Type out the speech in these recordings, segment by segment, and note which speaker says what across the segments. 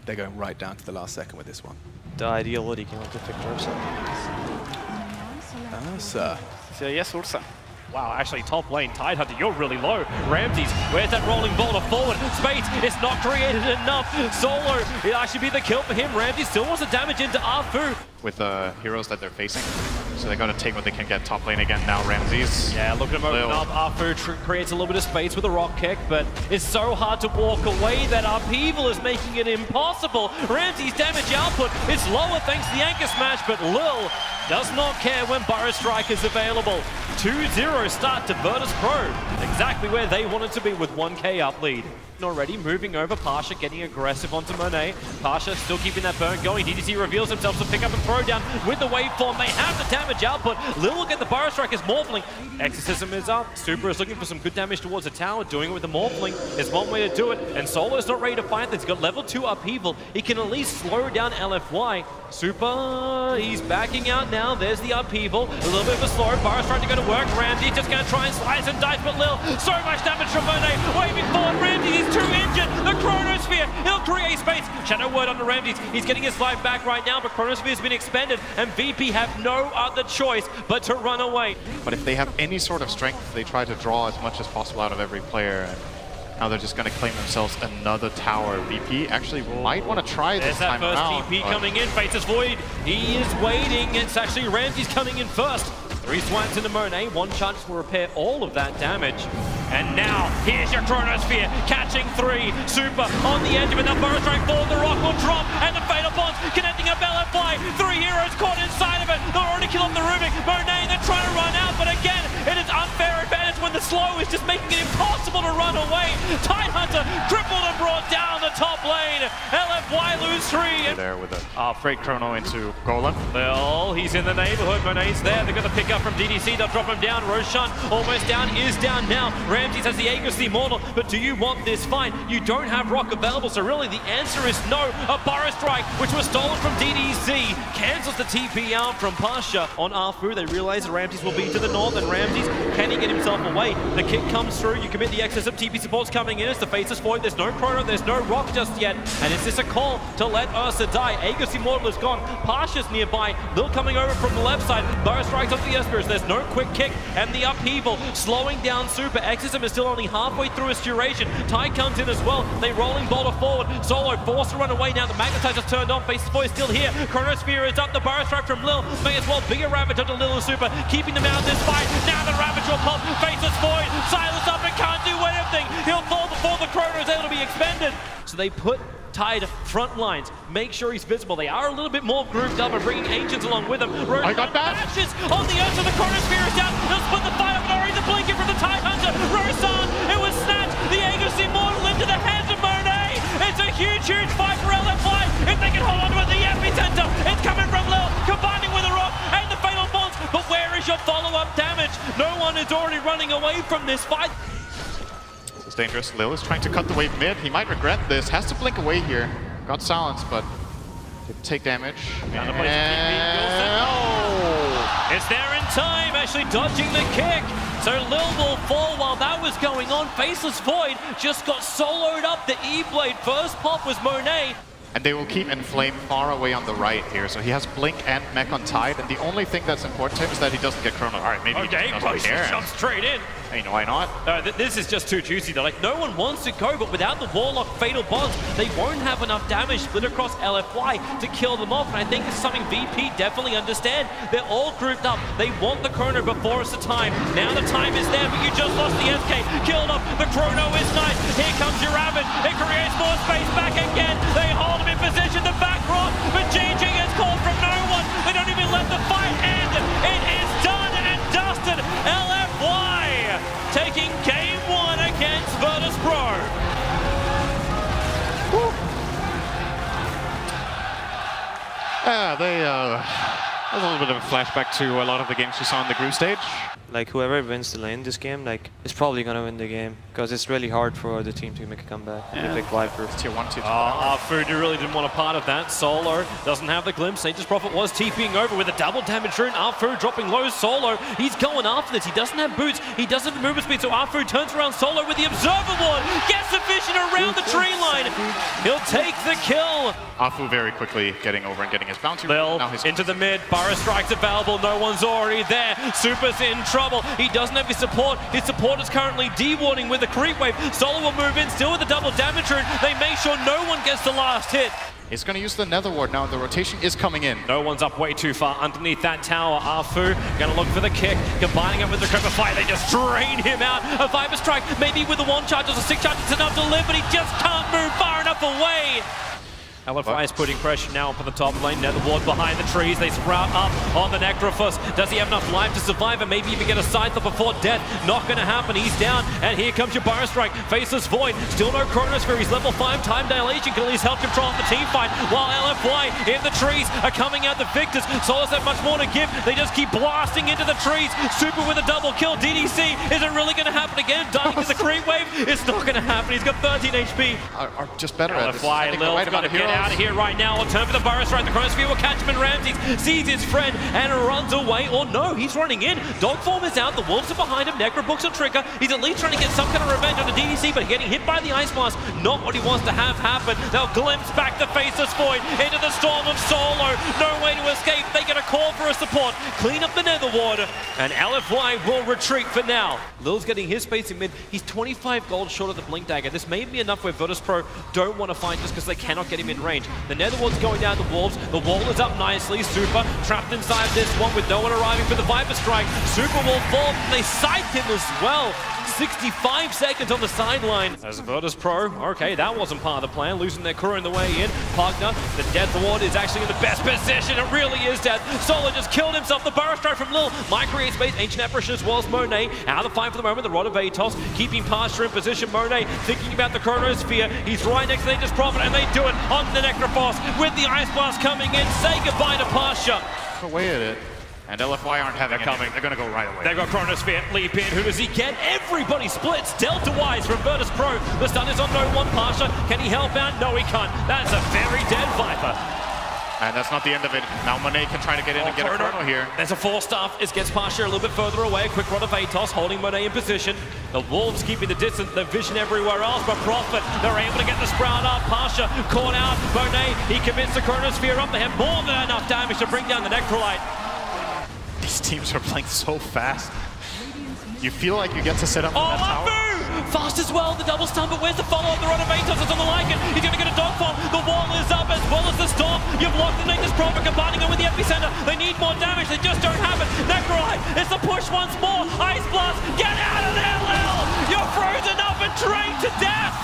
Speaker 1: they're going right down to the last second with this one.
Speaker 2: The ideality can also pick Ursa.
Speaker 1: Ursa.
Speaker 3: So yes, Ursa. Wow, actually top lane, Tidehunter, you're really low. Ramses, where's that rolling boulder forward? Space, it's not created enough. Solo, it'll actually be the kill for him. Ramses still wants to damage into Afu.
Speaker 4: With the heroes that they're facing. So they're going to take what they can get top lane again now, Ramses.
Speaker 3: Yeah, look at him open up. Afu creates a little bit of space with a rock kick, but it's so hard to walk away that Upheaval is making it impossible. Ramses' damage output is lower thanks to the anchor smash, but Lil does not care when Burrow Strike is available. 2-0 start to Virtus.Pro. Exactly where they wanted to be with 1k up lead. Already moving over, Pasha getting aggressive onto Monet. Pasha still keeping that burn going. DDC reveals himself to pick up and throw down with the waveform. They have the damage output. Lil will get the Burrow Strike as Morphling. Exorcism is up. Super is looking for some good damage towards the tower. Doing it with the Morphling is one way to do it. And Solo is not ready to fight this. He's got level 2 Upheaval. He can at least slow down LFY. Super, he's backing out now. There's the Upheaval. A little bit of a slow. Burrow's trying to go to work. Ramsey just going to try and slice and dice, but Lil, so much damage from Monet. Waving forward, Ramsey, he's too injured. The Chronosphere, he'll create space. Shadow word on the Ramses. He's getting his life back right now, but Chronosphere has been expended, and VP have no other choice but to run away.
Speaker 4: But if they have any sort of strength, they try to draw as much as possible out of every player. Now they're just going to claim themselves another tower. VP actually might want to try this time
Speaker 3: There's that
Speaker 4: around.
Speaker 3: first TP coming in. Faces Void. He is waiting. It's actually Ramses coming in first. 3 swipes into Monet. 1 chance will repair all of that damage. And now, here's your Chronosphere, catching 3. Super on the edge of it. Now Burrow Strike forward, the rock will drop, and the Fatal Bonds connecting up LFY. 3 heroes caught inside of it. They'll already kill off the Rubik. Monet, they're trying to run out, but again, it is unfair advantage when the slow is just making it impossible to run away. Tidehunter crippled and brought down the top lane. LFY lose 3.
Speaker 4: There with a freight chrono into Golem.
Speaker 3: Well, he's in the neighborhood. Monet's there. They're going to pick up from DDC. They'll drop him down. Roshan almost down, is down now. Ramses has the Aegis Immortal, but do you want this fight? You don't have Rock available, so really the answer is no. A Burrow Strike, which was stolen from DDC, cancels the TP out from Pasha on Afu. They realize that Ramses will be to the north, and Ramses, can he get himself away? The kick comes through. You commit the excess of TP supports coming in. It's the Faceless Void. There's no Chrono, there's no Rock just yet, and is this a call to let Ursa die? Aegis Immortal is gone. Pasha's nearby. Lil coming over from the left side. Burrow Strikes off the Espers. There's no quick kick, and the Upheaval slowing down Super. Exorcism is still only halfway through its duration. Ty comes in as well. They rolling boulder forward. Solo forced to run away now. The Magnetizer's turned on. Faceless Void still here. Chronosphere is up. The Burrow Strike from Lil may as well bigger Ravage onto Lil and Super, keeping them out of this fight. Now the Ravage will pop. Faceless Void. Silence up and can't do anything. He'll fall before the Chrono is able to be expended. So they put Tide front lines, make sure he's visible. They are a little bit more grouped up and bringing Ancients along with them.
Speaker 4: I got that.
Speaker 3: Ashes on the Ursa, the Chronosphere is down. They'll split the fight up, and already the blinking from the Tidehunter. Rosan, it was snatched. The Aegis Immortal into the hands of Monet. It's a huge fight for LFY. If they can hold on to it, the epicenter. It's coming from Lil, combining with the Rock and the Fatal Bonds. But where is your follow-up damage? No one is already running away from this fight.
Speaker 4: It's dangerous. Lil is trying to cut the wave mid. He might regret this. Has to blink away here. Got silenced, but didn't take damage.
Speaker 3: It's there in time, actually dodging the kick. So Lil will fall while that was going on. Faceless Void just got soloed up the E-Blade. First pop was Monet.
Speaker 4: And they will keep Inflame far away on the right here. So he has Blink and Mech on Tide. And the only thing that's important to him is that he doesn't get Chrono. All right, maybe he doesn't care.
Speaker 3: Jump straight in.
Speaker 4: Hey, why not?
Speaker 3: This is just too juicy. They're like, no one wants to go, but without the Warlock Fatal Bonds, they won't have enough damage split across LFY to kill them off. And I think it's something VP definitely understand. They're all grouped up. They want the Chrono before it's the time. Now the time is there, but you just lost the SK. Killed off. The Chrono is nice. Here comes your Ravage. It creates more space back again. They hold him in position. The back rock, but GG is called from no one. They don't even let the fight end. It is done and dusted. LFY taking game 1 against Virtus.Pro.
Speaker 4: That's a little bit of a flashback to a lot of the games we saw in the group stage.
Speaker 2: Like whoever wins the lane this game, like is probably gonna win the game because it's really hard for the team to make a comeback.
Speaker 3: Yeah.
Speaker 2: They pick Viper.
Speaker 4: Tier 1, Tier 2.
Speaker 3: Food really didn't want a part of that. Solo doesn't have the glimpse. Nature's Prophet was TPing over with a double damage rune. Food dropping low. Solo, he's going after this. He doesn't have boots. He doesn't have the movement speed. So Food turns around Solo with the Observer Ward. Gets the vision around the tree line. He'll take the kill.
Speaker 4: Afu very quickly getting over and getting his bounty.
Speaker 3: Lil into the mid. Burrow strikes available. No one's already there. Super's in trouble. He doesn't have his support. His support is currently de-warding with a creep wave. Solo will move in still with a double damage rune. They make sure no one gets the last hit.
Speaker 4: He's going to use the Nether Ward now. The rotation is coming in.
Speaker 3: No one's up way too far underneath that tower. Afu going to look for the kick. Combining it with the Creeper fight. They just drain him out. A Viper strike. Maybe with a 1 charge or a 6 charge. It's enough to live, but he just can't move far enough away. LFY is putting pressure now up on the top lane. Nether Ward behind the trees. They sprout up on the Necrophos. Does he have enough life to survive and maybe even get a Scyther before death? Not going to happen. He's down. And here comes your Burrow Strike. Faceless Void. Still no Chronosphere. He's level 5. Time Dilation can at least help control the team fight. While LFY in the trees are coming out the victors. Solos have much more to give. They just keep blasting into the trees. Super with a double kill. DDC. Is it really going to happen again? Dying to the creep wave. It's not going to happen. He's got 13 HP.
Speaker 4: Are just better at this.
Speaker 3: LFY, Lil's got to get out of here right now. I'll turn for the Burrow Strike. The Chronosphere will catch him, and Ramses sees his friend and runs away. Or no, he's running in. Dogform is out. The Wolves are behind him. Necrobooks will trigger. He's at least trying to get some kind of revenge on the DDC, but getting hit by the Ice Blast. Not what he wants to have happen. They'll glimpse back the Faceless Void into the storm of Solo. No way to escape. They get a call for a support. Clean up the Nether Ward, and LFY will retreat for now. Lil's getting his space in mid. He's 25 gold short of the Blink Dagger. This may be enough where Virtus.Pro don't want to fight just because they cannot get him in range. The Nether Ward's going down the Wolves. The wall is up nicely. Super trapped inside this one with no one arriving for the Viper Strike. Super will fall. They sight him as well. 65 seconds on the sideline. As Virtus.Pro, okay, that wasn't part of the plan. Losing their crew on the way in. Pugna, the Death Ward is actually in the best position. It really is death. Solo just killed himself. The Burrow Strike from Lil. Might create space. Ancient Apparition as well as Monet. Out of the fight for the moment. The Rod of Atos keeping Pasture in position. Monet thinking about the Chronosphere. He's right next to Nature's Prophet, and they do it on the Necrophos with the Ice Blast coming in. Say goodbye to Pasture.
Speaker 4: Away at it. And LFY aren't having it. They're going to go right away.
Speaker 3: They've got Chronosphere, leap in. Who does he get? Everybody splits. Delta-wise from Virtus.Pro. The stun is on no one. Pasha, can he help out? No, he can't. That's a very dead Viper.
Speaker 4: And that's not the end of it. Now Monet can try to get in and get a Chrono here.
Speaker 3: There's a force staff. It gets Pasha a little bit further away. A quick Rod of Atos holding Monet in position. The Wolves keeping the distance, the vision everywhere else. But Prophet, they're able to get the sprout up. Pasha caught out. Monet, he commits the Chronosphere up. They have more than enough damage to bring down the Necrolite.
Speaker 4: These teams are playing so fast. You feel like you get to set up on that tower.
Speaker 3: Fast as well, the double stun, but where's the follow-up? The Rod of Atos is on the Lycan. He's going to get a dogform. The wall is up as well as the storm. You've locked the Nature's Prophet, combining it with the epicenter. They need more damage. They just don't have it. Necrolite, it's the push once more. Ice Blast, get out of there, Lil! You're frozen up and drained to death.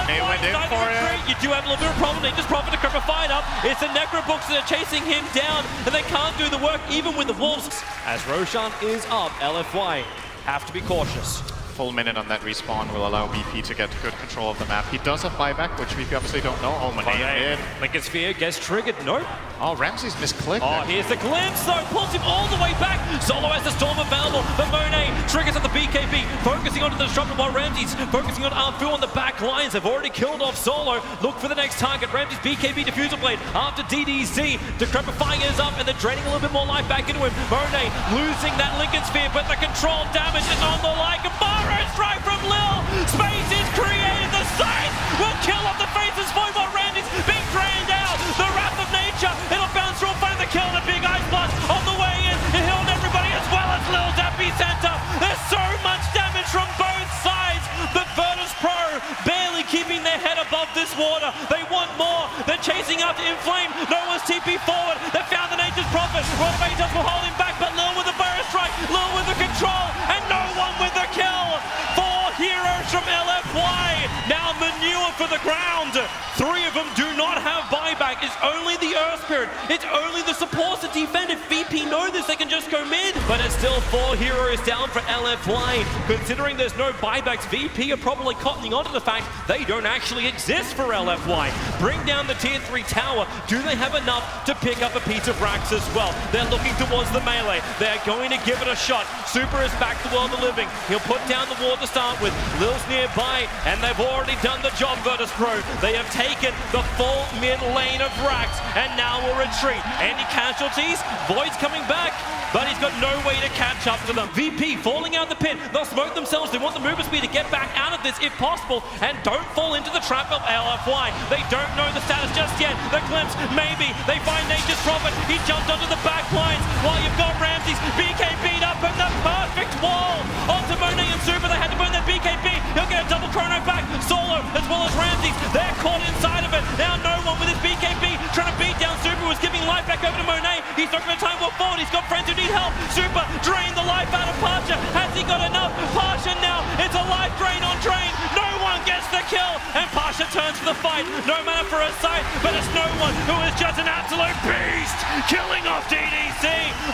Speaker 4: They went in for it.
Speaker 3: You do have a little bit of problem. They just Prophet to cripple fight up. It's the Necrobooks that are chasing him down, and they can't do the work even with the Wolves. As Roshan is up, LFY have to be cautious.
Speaker 4: Full minute on that respawn will allow BP to get good control of the map. He does have buyback, which we obviously don't know. Oh, Monet in.
Speaker 3: Lincoln Sphere gets triggered. Nope.
Speaker 4: Oh, Ramses misclicked.
Speaker 3: Oh, here's the glimpse though. Pulls him all the way back. Solo has the storm available, but Monet triggers at the BKB, focusing onto the disruptor while Ramses focusing on Arfu on the back lines. They've already killed off Solo. Look for the next target. Ramses BKB diffuser blade after DDC. Decrepifying is up, and they're draining a little bit more life back into him. Monet losing that Lincoln Sphere, but the control damage is on the like. Burrow Strike from Lil. Space is created. The Scythe will kill off the Faceless Void while Ramses being drained out. The Wrath of Nature. It'll bounce through and find the kill. The big Ice Blast on the way in. It healed everybody as well as Lil's epicenter. There's so much damage from both sides. But Virtus.Pro barely keeping their head above this water. They want more. They're chasing after Inflame. No one's TP forward. They found the Nature's Prophet. Rod of Atos will hold him back, but Lil with the Burrow Strike. Lil with the control, and no one with the kill. 4 heroes from LFY. Now manure for the ground. 3 of them do not have buyback. It's only the Earth Spirit. It's only the supports that defend. If VP know this, they can just go mid. But it's still 4 heroes down for LFY. Considering there's no buybacks, VP are probably cottoning onto the fact they don't actually exist for LFY. Bring down the tier 3 tower. Do they have enough to pick up a piece of Rax as well? They're looking towards the melee. They're going to give it a shot. Super is back to World of Living. He'll put down the ward to start with. Lil's nearby, and they've already done the job, Virtus.Pro. They have taken the full mid lane of Rax, and now will retreat. Any casualties? Void's coming back, but he's got no way to catch up to them. VP falling out of the pit. They'll smoke themselves. They want the movement speed to get back out of this if possible, and don't fall into the trap of LFY. They don't know the status just yet. The glimpse, maybe. They find Nature's Prophet. He jumped onto the back lines while you've got Ramsey's BKB'd up in the perfect wall onto Monet and Super. They had to burn that BKB. He'll get a double chrono back. Solo as well as Ramsey's. They're caught inside of it. Now no one with his BKB trying to beat down Super, was giving life back over to Monet. He's not going to time walk forward. He's got friends who need help. Super drained the life out of Pasha. Has he got enough? Pasha now. It's a life drain on drain. No one gets the kill. And Pasha turns for the fight. No matter for a sight, but it's no one who is just an absolute beast. Killing off DDC.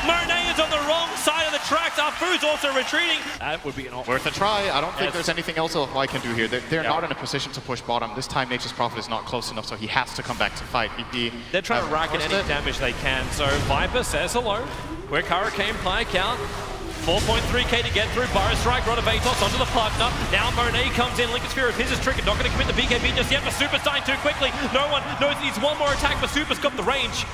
Speaker 3: Monet is on the wrong side of the tracks. Arfu's also retreating. That would be an option.
Speaker 4: Worth a try. I don't think there's anything else LFY can do here. They're not in a position to push bottom. This time Nature's Prophet is not close enough, so he has to come back to fight. VP,
Speaker 3: they're trying to rack in any damage they can. So Viper says hello. Quick Hurricane Pike out. 4.3k to get through. Burrow Strike, Rod of Atos onto the partner. Now Monet comes in. Lincoln Sphere of his is triggered. Not going to commit the BKB just yet, but Super's dying too quickly. No one knows he needs one more attack, but Super's got the range.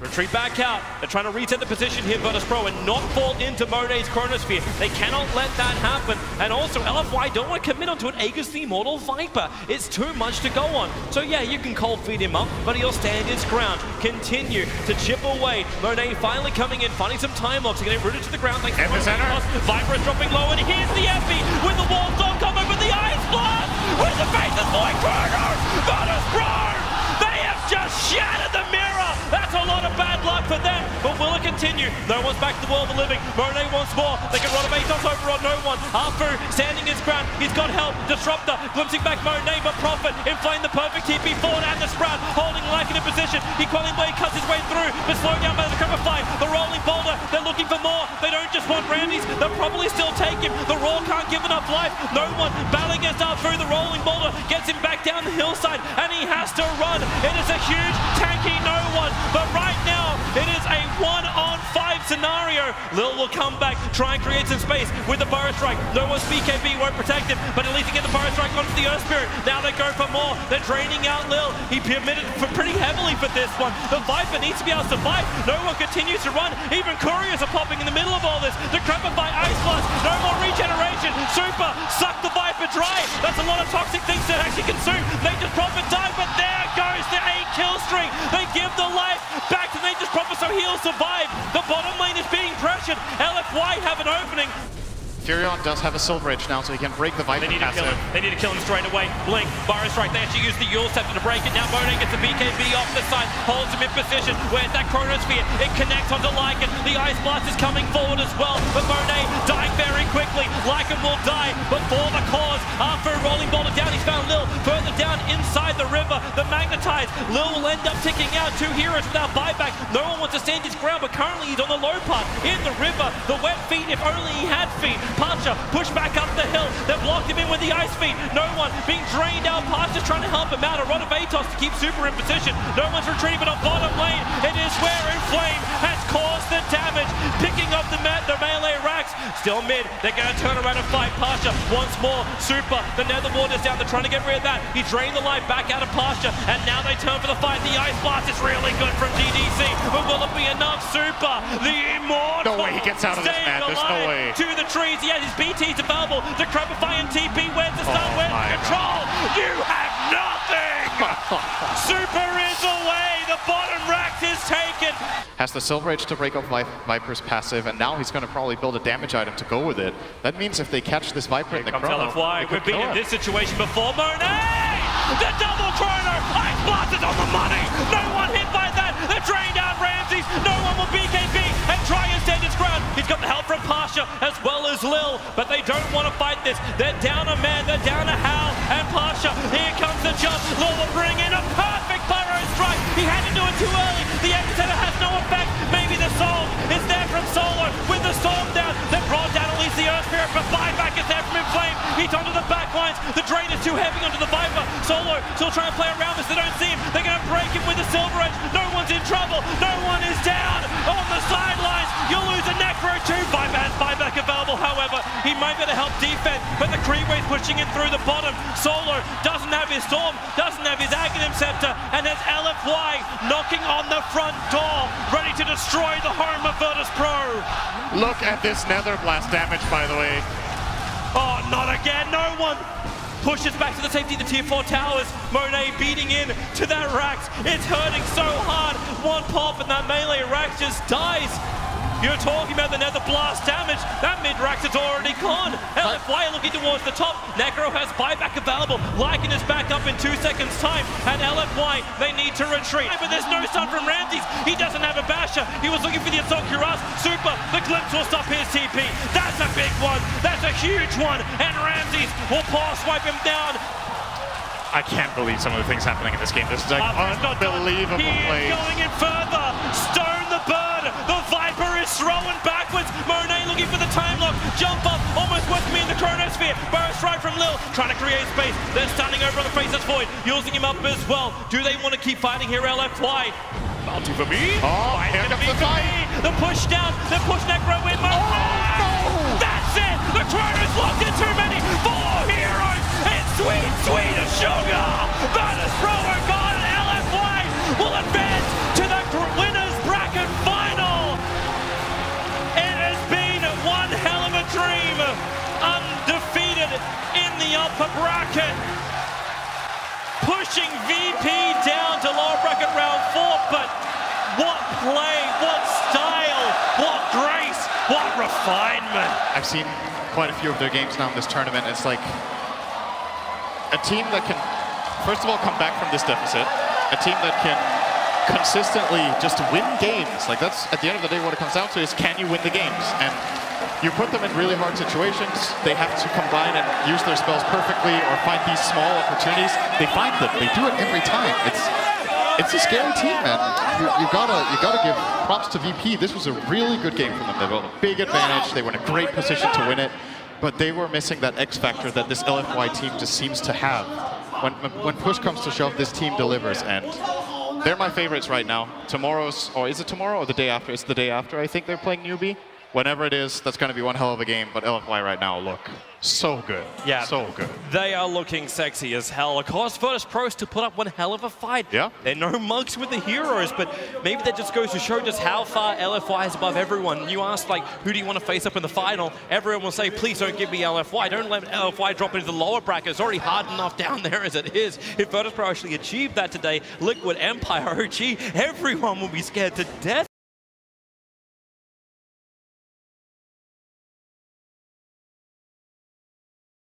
Speaker 3: Retreat back out. They're trying to reset the position here, Virtus.Pro, and not fall into Monet's Chronosphere. They cannot let that happen. And also, LFY don't want to commit onto an Aegis the Immortal Viper. It's too much to go on. So yeah, you can cold feed him up, but he'll stand his ground. Continue to chip away. Monet finally coming in, finding some time locks. They're getting rooted to the ground. Thanks to Viper is dropping low, and here's the Epi with the wall dog combo with the Ice Blast! With the faces boy Chrono! Virtus.Pro! They have just shattered the mirror! That's a lot of bad luck for them, but will it continue? No one's back to the World of Living. Monet once more. They can run a Atos over on no one. Arfu standing his ground. He's got help. Disruptor glimpsing back Monet, but Prophet inflating the perfect TP forward and the Sprout holding life in a position. He Quelling Blade cuts his way through, but slowed down by the Cripper fight. The rolling boulder. They're looking for more. They don't just want Ramsey's. They'll probably still take him. The Raw can't give enough life. No one battling against Arfu. The rolling boulder gets him back down the hillside, and he has to run. It is a huge tanky no one. But right now, it is a 1-on-5 scenario. Lil will come back, try and create some space with the Burrow Strike. No one's BKB won't protect him, but at least he get the Burrow Strike onto the Earth Spirit. Now they go for more. They're draining out Lil. He committed for pretty heavily for this one. The Viper needs to be able to survive. No one continues to run. Even couriers are popping in the middle of all this. The Decrepify Ice Blast. No more regeneration. Super suck the Viper dry. That's a lot of toxic things to actually consume. Nature's Prophet died, but there goes the 8-kill streak. They give the life back to Nature's Prophet so he'll survive. The bottom lane is being pressured. LFY have an opening.
Speaker 4: Furion does have a Silver Edge now, so he can break the Viper passive.
Speaker 3: They need to kill him straight away. Blink, Burrow Strike. They actually use the Yule Scepter to break it. Now Monet gets the BKB off the side, holds him in position. Where's that Chronosphere? It connects onto Lycan. The Ice Blast is coming forward as well, but Monet dying very quickly. Lycan will die, but for the cause. After a rolling boulder down, he's found Lil further down inside the river. The Magnetize. Lil will end up ticking out 2 heroes without buyback. No one wants to stand his ground, but currently he's on the low part in the river. The wet feet, if only he had feet. Pasha pushed back up the hill. They've blocked him in with the ice feet. No one being drained out. Pasha's trying to help him out. A Rod of Atos to keep Super in position. No one's retreating, but on bottom lane, it is where Inflame has caused the damage. Picking up the melee racks. Still mid. They're going to turn around and fight Pasha once more. Super. The Nether Ward is down. They're trying to get rid of that. He drained the life back out of Pasha, and now they turn for the fight. The Ice Blast is really good from DDC, but will it be enough? Super. The Immortal.
Speaker 4: No way he gets out of this, man. There's no way.
Speaker 3: To the trees. He has his BT's available. Decrepify and TP. Where's the stun? Where's the control? God. You have nothing! Super is away. The bottom rack is taken.
Speaker 4: Has the Silver Edge to break up Viper's passive, and now he's going to probably build a damage item to go with it. That means if they catch this Viper in the chrono,
Speaker 3: LFY. We've been in this situation before. Monet! The double chrono! Ice Blast is on the money! No one hit by that! They're drained out Ramsey's! No one will BKB and try and stand his ground! He's got the help from Pasha as well as Lil, but they don't want to fight this. They're down a man, they're down a Hal, and Pasha, here comes the jump. Lil will bring in a perfect Burrow Strike! He had to do it too early! The Epicenter has no effect! Maybe the soul is there from Solo with the storm down! He's onto the back lines. The Drain is too heavy onto the Viper. Solo still trying to play around this. They don't see him. They're going to break him with the Silver Edge. No one's in trouble. No one is down on the sidelines. You'll lose a Necro too. Viper has buyback available, however. He might be able to help defend, but the Creepwave's pushing in through the bottom. Solo doesn't have his Storm, doesn't have his Aghanim Scepter, and there's LFY knocking on the front door, ready to destroy the home of Virtus.Pro.
Speaker 4: Look at this Nether Blast damage, by the way.
Speaker 3: Oh, not again, no one. Pushes back to the safety of the tier 4 towers. Monet beating in to that Rax. It's hurting so hard. One pop and that melee Rax just dies. You're talking about the Nether Blast damage. That mid-Rax is already gone. LFY looking towards the top. Necro has buyback available. Lycan is back up in 2 seconds time. And LFY, they need to retreat. But there's no stun from Ramses. He doesn't have a basher. He was looking for the Assault Cuirass. Super. The Glimpse will stop his TP. That's a big one. That's a huge one. And Ramses will paw swipe him down.
Speaker 4: I can't believe some of the things happening in this game. This is like unbelievable play.
Speaker 3: Going in further. Stone the bird. The Viper is throwing backwards. Monet looking for the time lock. Jump up. Almost with me in the Chronosphere. Burst right from Lil. Trying to create space. They're standing over on the face that's Void. Using him up as well. Do they want to keep fighting here, LFY? Bounty for me.
Speaker 4: Oh, here comes the fight.
Speaker 3: The push down. The push Necro in. Oh, no. That's it. The Chronos locked in too many. 4 heroes. It's sweet, sweet as sugar. Virtus.Pro are gone. And LFY will advance to the winners bracket final. It has been one hell of a dream. Undefeated in the upper bracket. Pushing VP down to lower bracket round 4, but what play, what style, what grace, what refinement.
Speaker 4: I've seen quite a few of their games now in this tournament. It's like a team that can, first of all, come back from this deficit. A team that can consistently just win games. Like that's, at the end of the day, what it comes down to is, can you win the games? And you put them in really hard situations, they have to combine and use their spells perfectly or find these small opportunities. They find them, they do it every time. It's a scary team, man. You gotta give props to VP. This was a really good game for them. They built a big advantage, they were in a great position to win it, but they were missing that X factor that this LFY team just seems to have. When push comes to shove, this team delivers, and they're my favorites right now. Tomorrow's, or is it tomorrow or the day after? It's the day after, I think they're playing Newbie. Whenever it is, that's going to be one hell of a game, but LFY right now look so good.
Speaker 3: Yeah,
Speaker 4: so good.
Speaker 3: They are looking sexy as hell. Of course, Virtus.Pro to put up one hell of a fight.
Speaker 4: Yeah.
Speaker 3: They're no mugs with the heroes, but maybe that just goes to show just how far LFY is above everyone. You ask, like, who do you want to face up in the final? Everyone will say, please don't give me LFY. Don't let LFY drop into the lower bracket. It's already hard enough down there as it is. If Virtus.Pro actually achieved that today, Liquid, Empire, OG, everyone will be scared to death.